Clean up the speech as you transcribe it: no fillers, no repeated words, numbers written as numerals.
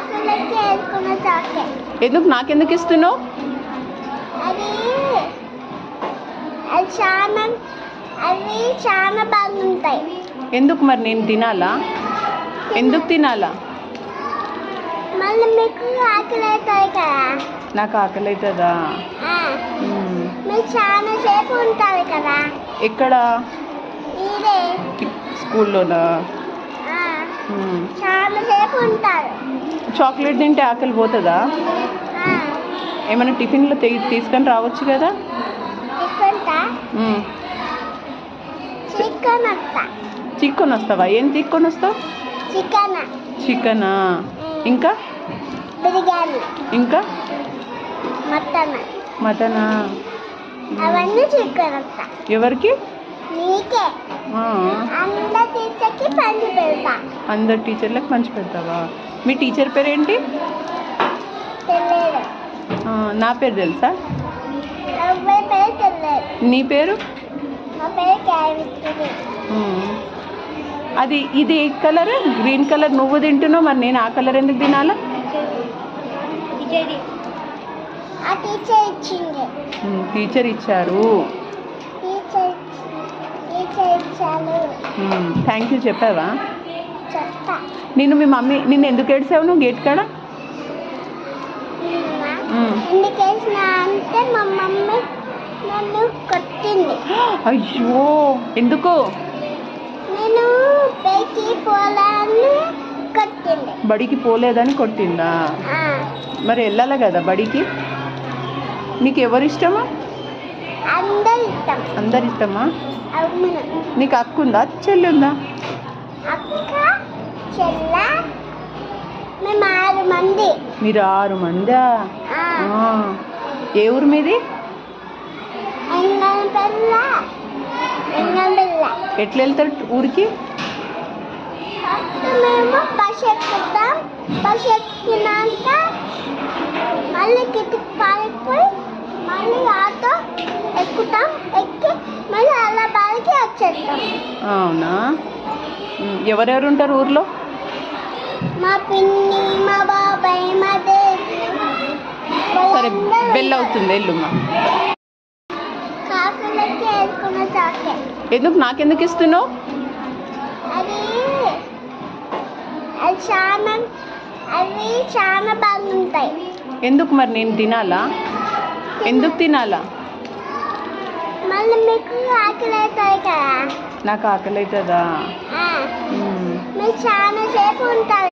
కాఫీలకి వేసుకున్న చాక్లెట్. ఎందుకు నాకెందుకు ఇస్తున్నావు? అది అవి చాలా బాగుంటాయి. ఎందుకు మరి నేను తినాలా? ఎందుకు తినాలా? మళ్ళీ మీకు ఆకలి అవుతాయి కదా. నాకు ఆకలి అవుతుందా? మీరు చాలా సేపు ఉంటారు కదా. ఎక్కడ? ఇదే స్కూల్లోనా? చాలా సేపు ఉంటారు. చాక్లెట్ తింటే ఆకలి పోతుందా? ఏమైనా టిఫిన్లో తీసుకొని రావచ్చు కదా. చికెన్ వస్తావా? ఏం చికెన్ వస్తావు? చికెనా? ఇంకా బిర్యానీ, ఇంకా మటనా, అవన్నీ చికెన్ వస్తా. ఎవరికి? నీకే. అందరి టీచర్కి పంచి పెడతా. అందరు టీచర్లకు పంచి పెడతావా? మీ టీచర్ పేరేంటి? తెలియదు. నా పేరు తెలుసా? పేరు తెలియదు. నీ పేరు? నా పేరు క్యావిత్రి. అది ఇది కలర్ గ్రీన్ కలర్ నువ్వు తింటున్నావు, మరి నేను ఆ కలర్ ఎందుకు తినాలా? ఆ టీచర్ ఇచ్చింది. టీచర్ ఇచ్చారు. థ్యాంక్ యూ చెప్పావా? చెప్తా. మీ మమ్మీ నిన్ను ఎందుకు ఏడ్చావు నువ్వు గేట్ కాడ? ఎందుకు ఏడ్చినా అంటే మా మమ్మీ నన్ను కొట్టింది. అయ్యో, ఎందుకు? నేను బడికి పోలేదని కొట్టింది. బడికి పోలేదని కొట్టిందా? మరి వెళ్ళాలి కదా బడికి. నీకు ఎవరు ఇష్టమా? అందరు ఇష్టం. అందరు ఇష్టమా? అవును. నీకు అక్క ఉందా, చెల్లి ఉందా? అక్క, చెల్ల, మేము 6 మంది. మీరు 6 మందా? ఏ ఊరు మీది? ఎట్లా వెళ్తారు ఊరికి? మేము బస్ ఎక్కుతాం. బస్ ఎక్కినాక మళ్ళీ కిటికీ పారిపోయి మళ్ళీ ఆటో ఎక్కుతాం. ఎక్కి మళ్ళీ అలా బారికి వచ్చేస్తాం. అవునా? ఎవరెవరు ఉంటారు ఊర్లో? మా పిన్ని, మా బాబాయ్, మా దేవి. సరే, బెల్ అవుతుంది, వెళ్ళు. కాఫీలకి వేసుకున్న చాక్లెట్. ఎందుకు నాకెందుకు ఇస్తున్నావు? అవి చాలా బాగుంటాయి. ఎందుకు మరి నేను తినాలా? ఎందుకు తినాలా? మళ్ళీ మీకు ఆకలి అవుతాయి కదా. నాకు ఆకలి అవుతుందా? మీరు చాలా సేపు ఉంటారు.